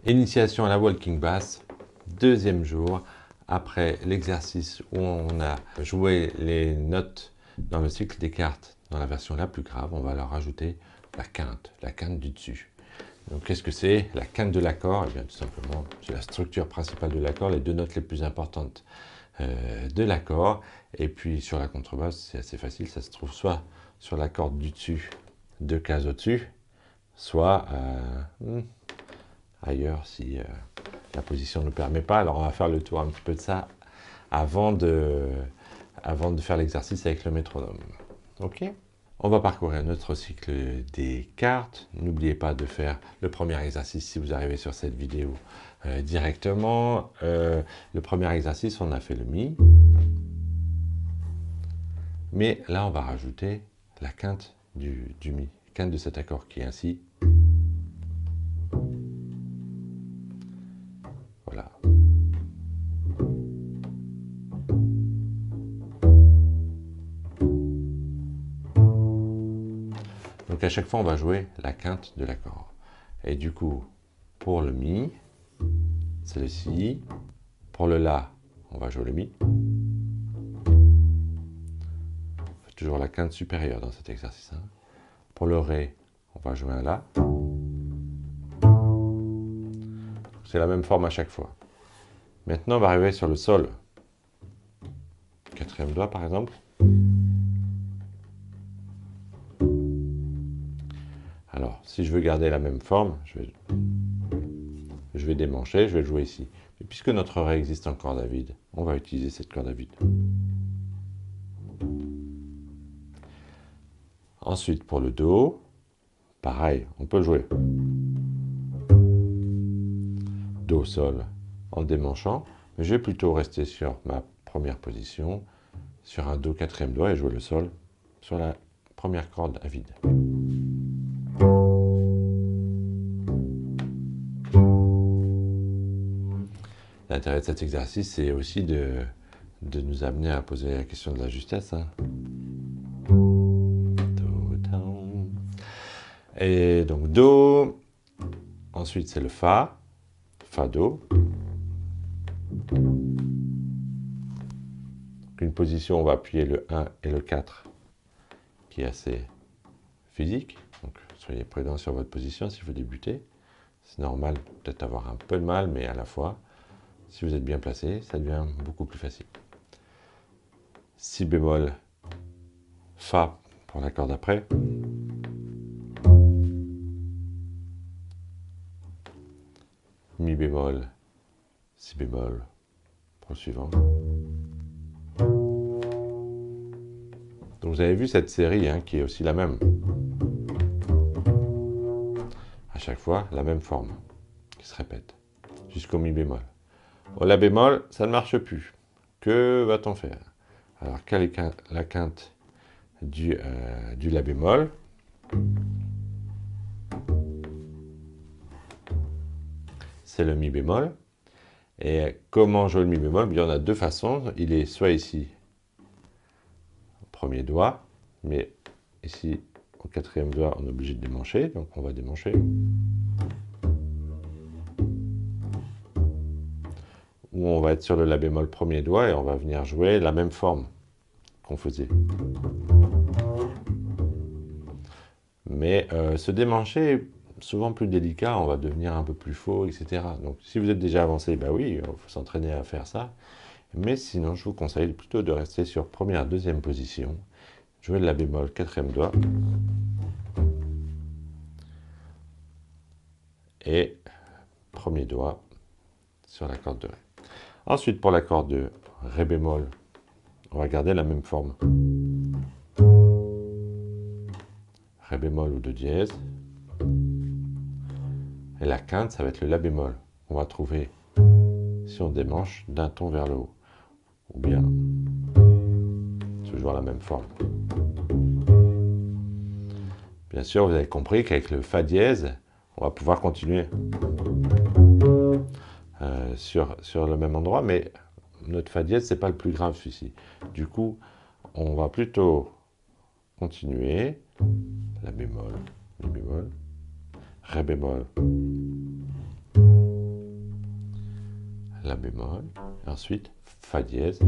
Initiation à la walking bass, deuxième jour, après l'exercice où on a joué les notes dans le cycle des cartes dans la version la plus grave, on va leur rajouter la quinte du dessus. Donc qu'est-ce que c'est? La quinte de l'accord, eh bien tout simplement, c'est la structure principale de l'accord, les deux notes les plus importantes de l'accord. Et puis sur la contrebasse, c'est assez facile, ça se trouve soit sur la corde du dessus, deux cases au-dessus, soit ailleurs si la position ne le permet pas. Alors on va faire le tour un petit peu de ça avant de faire l'exercice avec le métronome. Ok? On va parcourir notre cycle des cartes. N'oubliez pas de faire le premier exercice si vous arrivez sur cette vidéo directement. Le premier exercice, on a fait le Mi. Mais là, on va rajouter la quinte du Mi, quinte de cet accord qui est ainsi. Voilà. Donc à chaque fois, on va jouer la quinte de l'accord. Et du coup, pour le Mi, c'est le Si. Pour le La, on va jouer le Mi. On fait toujours la quinte supérieure dans cet exercice. Pour le Ré, on va jouer un La. C'est la même forme à chaque fois. Maintenant, on va arriver sur le Sol. Quatrième doigt, par exemple. Alors, si je veux garder la même forme, je vais démancher, je vais le jouer ici. Mais puisque notre Ré existe en corde à vide, on va utiliser cette corde à vide. Ensuite, pour le Do, pareil, on peut jouer Do, Sol en démanchant, mais je vais plutôt rester sur ma première position, sur un Do quatrième doigt et jouer le Sol sur la première corde à vide. L'intérêt de cet exercice, c'est aussi de nous amener à poser la question de la justesse. Et donc Do, ensuite c'est le Fa, Fa Do. Donc une position, on va appuyer le 1 et le 4, qui est assez physique. Donc soyez prudent sur votre position si vous débutez. C'est normal peut-être avoir un peu de mal, mais à la fois, si vous êtes bien placé, ça devient beaucoup plus facile. Si bémol, Fa pour l'accord d'après. Mi bémol, Si bémol pour le suivant. Donc vous avez vu cette série qui est aussi la même. À chaque fois, la même forme qui se répète jusqu'au Mi bémol. Au La bémol, ça ne marche plus. Que va-t-on faire? Alors, quelle est la quinte du La bémol? C'est le Mi bémol. Et comment jouer le Mi bémol? Il y en a deux façons. Il est soit ici, au premier doigt, mais ici, au quatrième doigt, on est obligé de démancher. Donc, on va démancher. Ou on va être sur le La bémol premier doigt et on va venir jouer la même forme qu'on faisait. Mais se démancher est souvent plus délicat, on va devenir un peu plus faux, etc. Donc si vous êtes déjà avancé, bah oui, il faut s'entraîner à faire ça. Mais sinon, je vous conseille plutôt de rester sur première, deuxième position, jouer le La bémol, quatrième doigt, et premier doigt sur la corde de Ré. Ensuite, pour l'accord de Ré bémol, on va garder la même forme. Ré bémol ou Do dièse. Et la quinte, ça va être le La bémol. On va trouver, si on démanche, d'un ton vers le haut. Ou bien, toujours la même forme. Bien sûr, vous avez compris qu'avec le Fa dièse, on va pouvoir continuer sur le même endroit, mais notre Fa dièse, ce n'est pas le plus grave celui-ci. Du coup, on va plutôt continuer. La bémol, Mi bémol, Ré bémol, La bémol, et ensuite Fa dièse,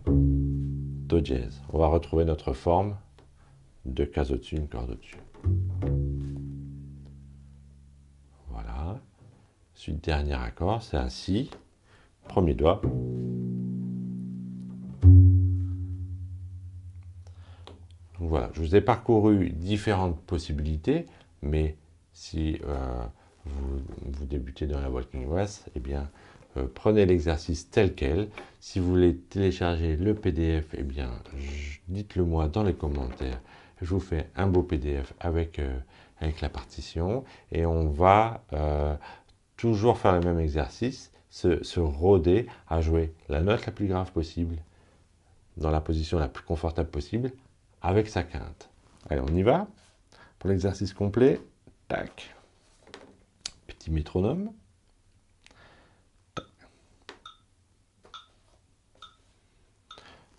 Do dièse. On va retrouver notre forme, 2 cases au-dessus, une corde au-dessus. Voilà. Ensuite, dernier accord, c'est un Si, premier doigt. Donc voilà, je vous ai parcouru différentes possibilités, mais si vous débutez dans la Walking Brass, eh bien, prenez l'exercice tel quel. Si vous voulez télécharger le PDF, eh bien, dites-le moi dans les commentaires. Je vous fais un beau PDF avec la partition et on va toujours faire le même exercice, se rôder à jouer la note la plus grave possible, dans la position la plus confortable possible, avec sa quinte. Allez, on y va. Pour l'exercice complet, tac, petit métronome.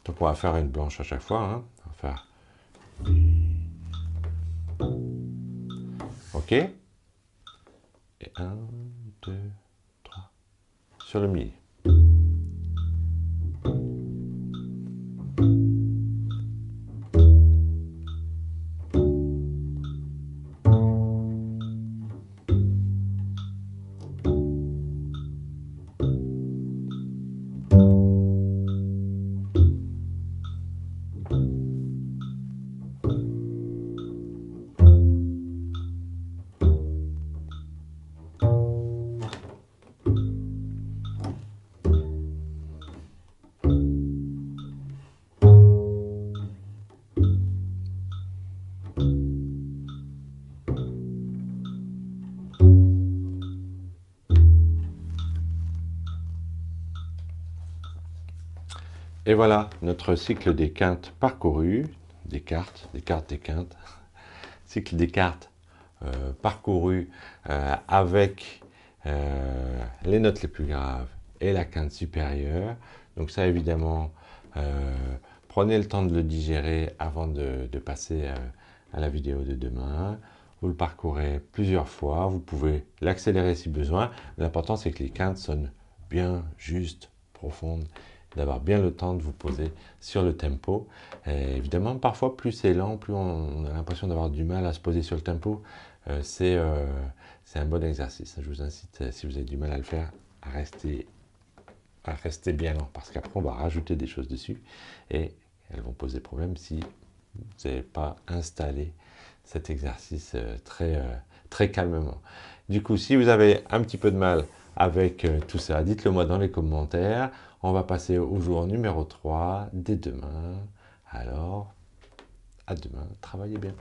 Donc on va faire une blanche à chaque fois. Hein. On va faire... Ok. Et 1, 2, 3. Sur le milieu. Et voilà notre cycle des quintes parcouru, des cartes, des quintes, cycle des cartes parcouru avec les notes les plus graves et la quinte supérieure. Donc ça évidemment, prenez le temps de le digérer avant de passer à la vidéo de demain. Vous le parcourez plusieurs fois, vous pouvez l'accélérer si besoin. L'important c'est que les quintes sonnent bien, justes, profondes, d'avoir bien le temps de vous poser sur le tempo. Et évidemment, parfois, plus c'est lent, plus on a l'impression d'avoir du mal à se poser sur le tempo. C'est un bon exercice. Je vous incite, si vous avez du mal à le faire, à rester bien lent, parce qu'après, on va rajouter des choses dessus, et elles vont poser problème si vous n'avez pas installé cet exercice très calmement. Du coup, si vous avez un petit peu de mal avec tout ça, dites-le moi dans les commentaires. On va passer au jour numéro 3 dès demain. Alors, à demain, travaillez bien.